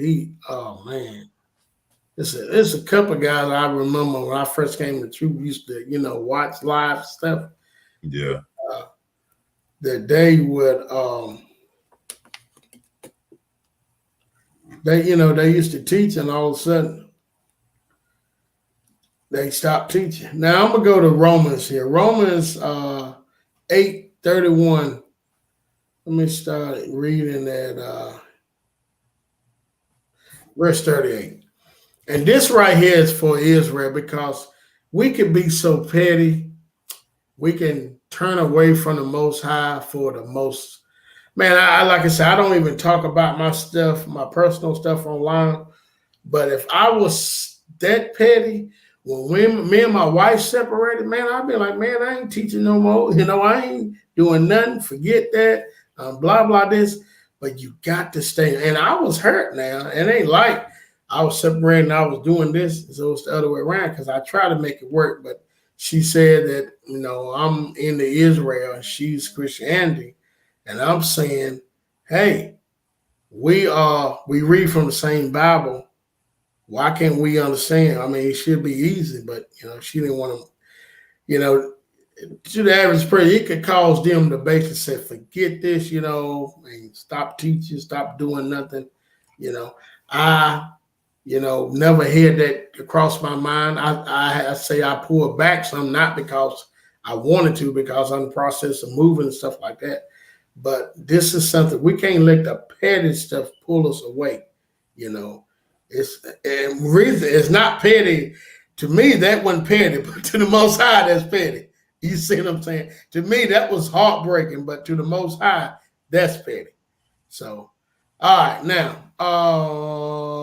It's a couple of guys I remember when I first came to Truth used to, watch live stuff. Yeah. That they would they used to teach, and all of a sudden they stopped teaching. Now I'm gonna go to Romans here. Romans 8:31. Let me start reading at verse 38. And this right here is for Israel because we can be so petty. We can turn away from the Most High for the most. Man, I like I said, I don't even talk about my stuff, my personal stuff online. But if I was that petty, when me and my wife separated, man, I'd be like, man, I ain't teaching no more. I ain't doing nothing. Forget that. Blah, blah, this. But you got to stay. And I was hurt now. It ain't like I was separating, I was doing this. So it's the other way around because I try to make it work. But she said that, I'm into Israel and she's Christianity. And I'm saying, hey, we read from the same Bible. Why can't we understand? It should be easy, but she didn't want to, to the average person, it could cause them to basically say, forget this, and stop teaching, stop doing nothing. I, never had that across my mind. I say I pulled back some, not because I wanted to, because I'm in the process of moving and stuff like that. But this is something we can't let the petty stuff pull us away. It's not petty. To me, that wasn't petty, but to the Most High, that's petty. You see what I'm saying? To me, that was heartbreaking, but to the Most High, that's petty. So, all right, now,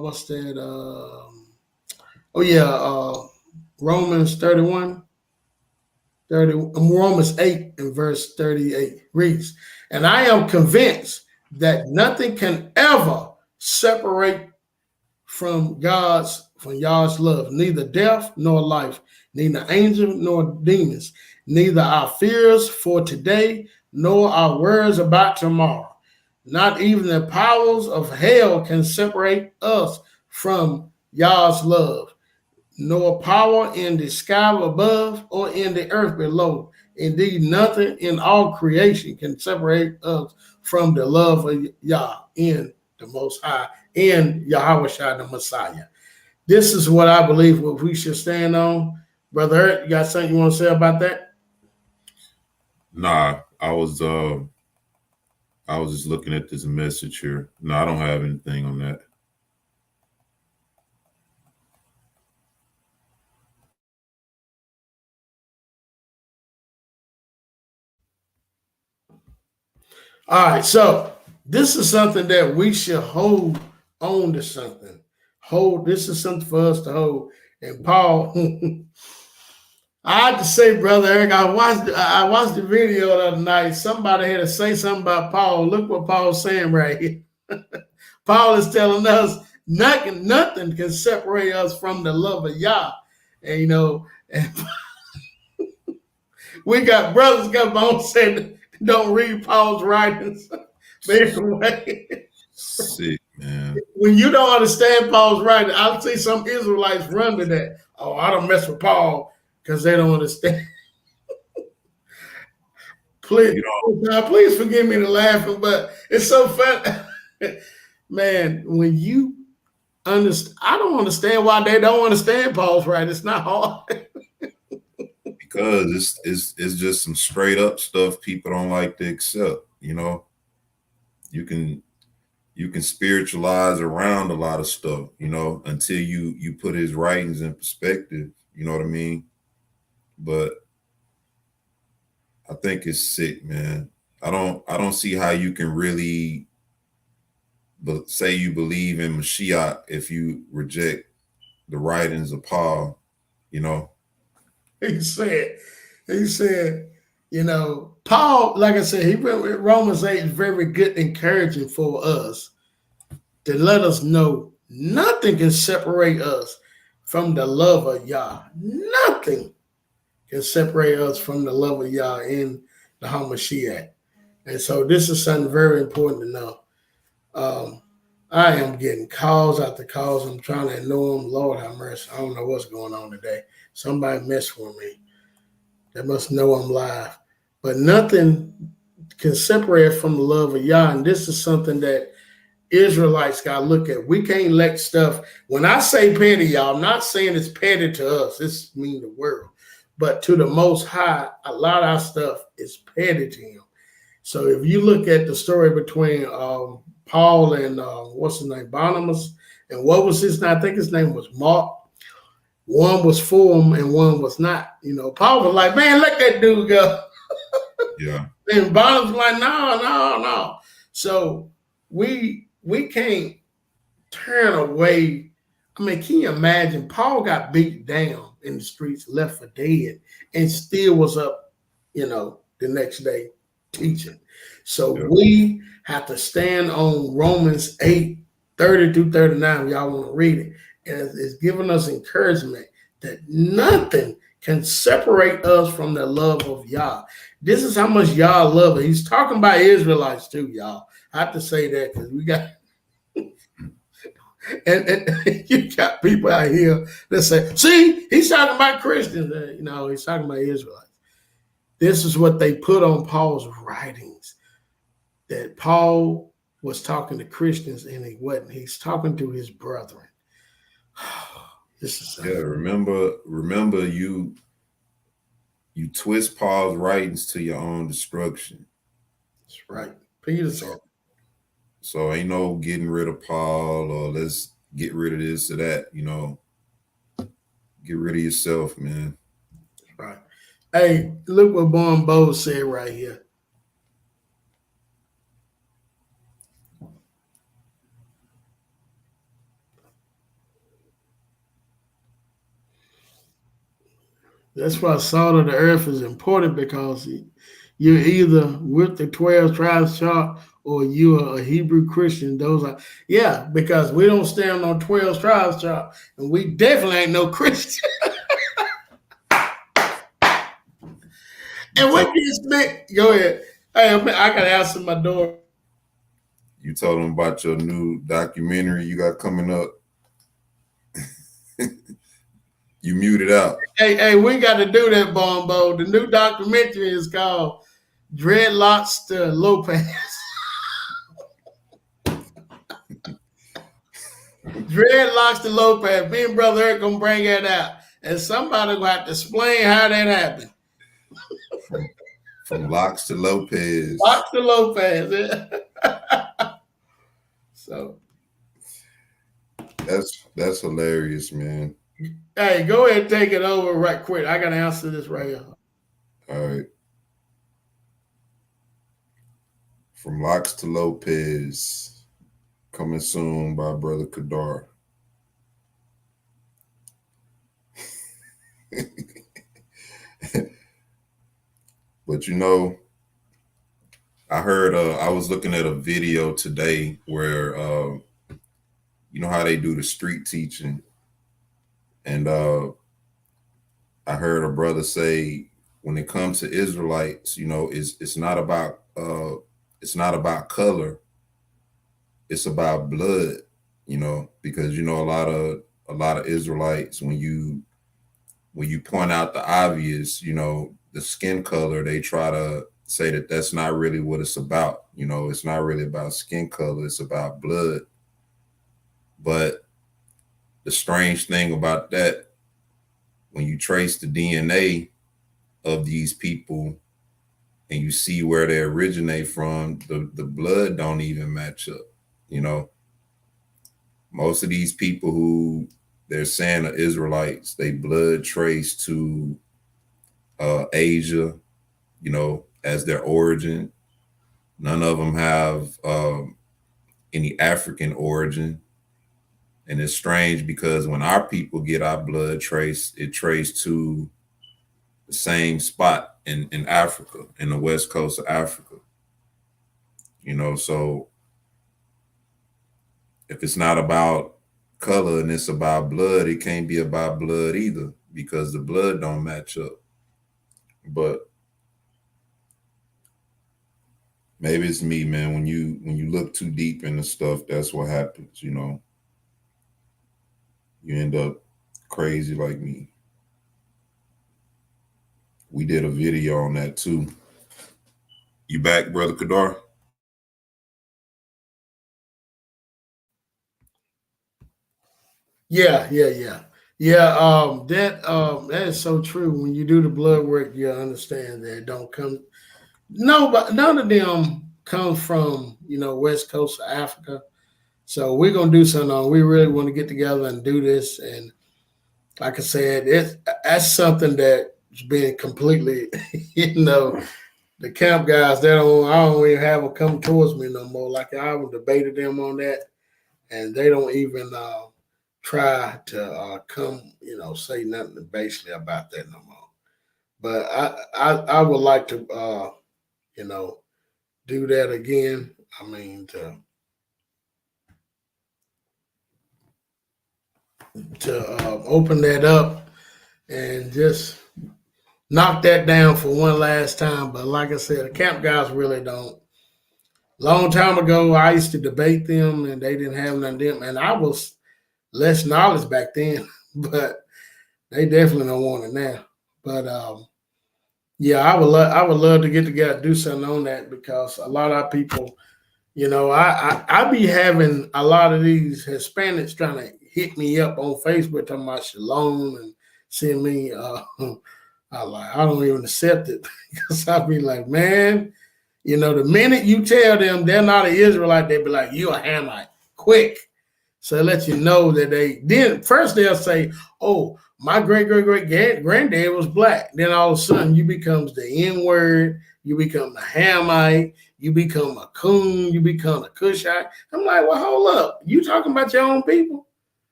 what's that? Romans 31, Romans 8 and verse 38 reads, and I am convinced that nothing can ever separate from Yah's love, neither death nor life, neither angel nor demons, neither our fears for today nor our worries about tomorrow. Not even the powers of hell can separate us from Yah's love, nor power in the sky above or in the earth below. Indeed, nothing in all creation can separate us from the love of Yah in the Most High, in Yahweh Shai, the Messiah. This is what I believe what we should stand on. Brother Hurt, you got something you want to say about that? Nah, I was just looking at this message here. No, I don't have anything on that. All right, so this is something that we should hold on to something. This is something for us to hold. And Paul, I have to say, Brother Eric, I watched the video the other night. Somebody had to say something about Paul. Look what Paul's saying right here. Paul is telling us nothing can separate us from the love of Yah. And and we got brothers come on saying don't read Paul's writings. But anyway, sick, man. When you don't understand Paul's writing, I'll see some Israelites run to that. Oh, I don't mess with Paul because they don't understand. Please forgive me for laughing, but it's so fun. Man, when you understand, I don't understand why they don't understand Paul's writing. It's not hard. Because it's just some straight up stuff people don't like to accept. You can spiritualize around a lot of stuff, until you put his writings in perspective. You know what I mean? But I think it's sick, man. I don't see how you can really say you believe in Mashiach if you reject the writings of Paul. He said, Paul, like I said, Romans 8 is very good, encouraging for us to let us know nothing can separate us from the love of Yah. Nothing can separate us from the love of Yah in the Hamashiach. And so this is something very important to know. I am getting calls after calls. I'm trying to ignore them. Lord have mercy. I don't know what's going on today. Somebody messed with me. They must know I'm live. But nothing can separate from the love of Yah. And this is something that Israelites got to look at. We can't let stuff. When I say petty, y'all, I'm not saying it's petty to us. This means the world. But to the Most High, a lot of our stuff is petty to him. So if you look at the story between Paul and what's his name, Barnabas, and what was his name? I think his name was Mark. One was for him and one was not. Paul was like, man, let that dude go. Yeah. And Barnabas was like, no. So we can't turn away. I mean, can you imagine? Paul got beat down in the streets, left for dead, and still was up, the next day teaching. So we have to stand on Romans 8, 30 through 39. Y'all want to read it. And it's giving us encouragement that nothing can separate us from the love of Yah. This is how much Yah love it. He's talking about Israelites too, y'all. I have to say that because we got and you got people out here that say, see, he's talking about Christians. He's talking about Israelites. this is what they put on Paul's writings, that Paul was talking to Christians and he wasn't. He's talking to his brethren. This is remember you twist Paul's writings to your own destruction. That's right. Peter said. So ain't no getting rid of Paul or let's get rid of this or that, you know. Get rid of yourself, man. That's right. Hey, look what Bon Bo said right here. That's why salt of the earth is important, because you're either with the 12 tribes chart or you are a Hebrew Christian. Those are, yeah, because we don't stand on 12 tribes chart, and we definitely ain't no Christian. And what you expect? Go ahead. Hey, I got to answer my door. You told them about your new documentary you got coming up. You muted out. Hey, we got to do that, Bombo. The new documentary is called Dreadlocks to Lopez. Dreadlocks to Lopez. Me and Brother Eric gonna bring that out, and somebody gonna have to explain how that happened. From locks to Lopez. Locks to Lopez. Yeah. So that's hilarious, man. Hey, go ahead and take it over right quick. I gotta answer this right here. All right. From Locks to Lopez, coming soon by Brother Kadar. But you know, I heard I was looking at a video today where you know how they do the street teaching, and I heard a brother say when it comes to Israelites, you know, it's not about color, it's about blood, you know, because you know a lot of Israelites, when you point out the obvious, you know, the skin color, they try to say that that's not really what it's about. You know, it's not really about skin color, it's about blood. But the strange thing about that, when you trace the DNA of these people and you see where they originate from, the blood don't even match up. You know, most of these people who they're saying are Israelites, they blood trace to Asia, you know, as their origin. None of them have any African origin. And it's strange because when our people get our blood traced, it traced to the same spot in Africa, in the west coast of Africa. You know, so if it's not about color and it's about blood, it can't be about blood either, because the blood don't match up. But maybe it's me, man. When you look too deep into stuff, that's what happens, you know. You end up crazy like me. We did a video on that too. You back, Brother Kadar? Yeah. That is so true. When you do the blood work, you understand that it don't come. No, but none of them come from, you know, west coast of Africa. So we're gonna do something on. We really want to get together and do this. And like I said, that's something that's been completely, you know, the camp guys, I don't even have them come towards me no more. Like I've debated them on that, and they don't even try to come, you know, say nothing basically about that no more. But I would like to, you know, do that again. I mean, to open that up and just knock that down for one last time. But like I said, the camp guys really don't. Long time ago, I used to debate them, and they didn't have none of them, and I was less knowledge back then, but they definitely don't want it now. But Yeah, I would love to get together, do something on that because a lot of people, I be having a lot of these Hispanics trying to hit me up on Facebook talking about shalom and send me I don't even accept it because I be like, man, the minute you tell them they're not an Israelite, they be like, you a Hamite, quick. So it lets you know that then first they'll say, oh, my great granddad was black. Then all of a sudden you becomes the N-word, you become a Hamite, you become a coon, you become a Cushite. I'm like, well, hold up. You talking about your own people?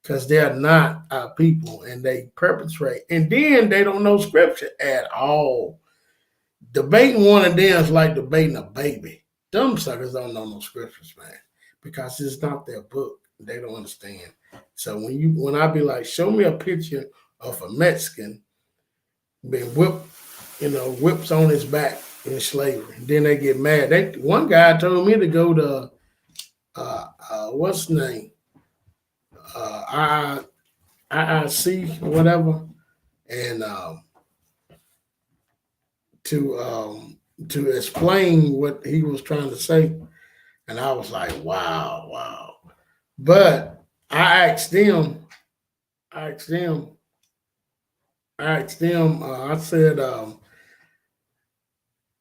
Because they're not our people and they perpetrate. And then they don't know scripture at all. Debating one of them is like debating a baby. Dumb suckers don't know no scriptures, man, because it's not their book. They don't understand. So when I be like, show me a picture of a Mexican being whips on his back in slavery, and then they get mad. One guy told me to go to what's the name, IIC or whatever, and to explain what he was trying to say, and I was like, wow. But I asked them, I said,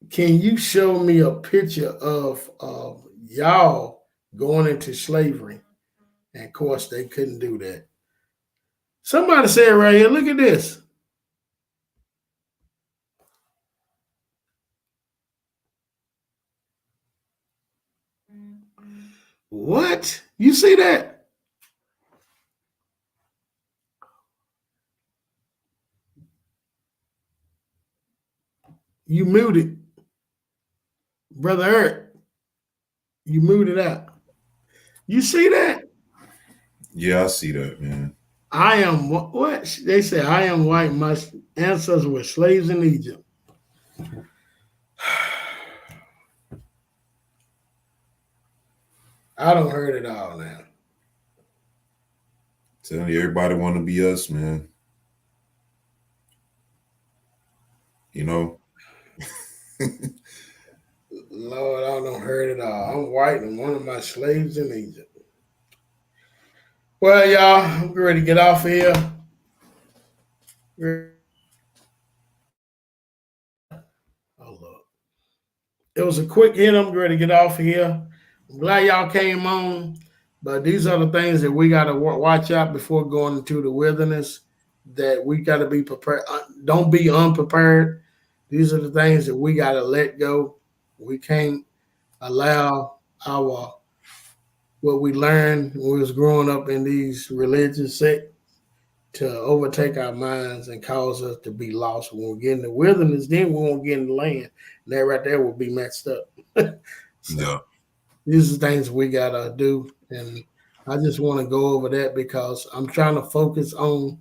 can you show me a picture of y'all going into slavery? And of course, they couldn't do that. Somebody said right here, look at this. What? You see that? You muted. Brother Eric, you muted out. You see that? Yeah, I see that, man. I am what? They say I am white. My ancestors were slaves in Egypt. I don't heard it all now. Telling you, everybody want to be us, man. Lord, I don't heard it all. I'm white and one of my slaves in Egypt. Well, y'all, I'm ready to get off of here. Oh, look. It was a quick hit. I'm ready to get off of here. I'm glad y'all came on. But these are the things that we got to watch out before going into the wilderness, that we got to be prepared. Don't be unprepared. These are the things that we got to let go. We can't allow what we learned when we was growing up in these religious sects to overtake our minds and cause us to be lost. When we get in the wilderness, then we won't get in the land. And that right there will be messed up. So, yeah. These are things we gotta do. And I just want to go over that because I'm trying to focus on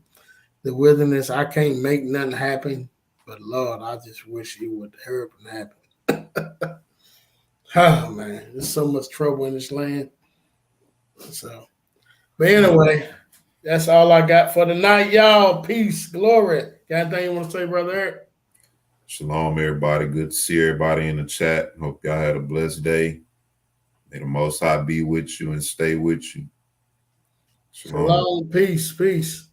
the wilderness. I can't make nothing happen. But Lord, I just wish it would hurry up and happen. Oh man, there's so much trouble in this land. So, but anyway, that's all I got for tonight, y'all. Peace, glory. Got anything you want to say, Brother Eric? Shalom, everybody. Good to see everybody in the chat. Hope y'all had a blessed day. May the Most High be with you and stay with you. Shalom, peace.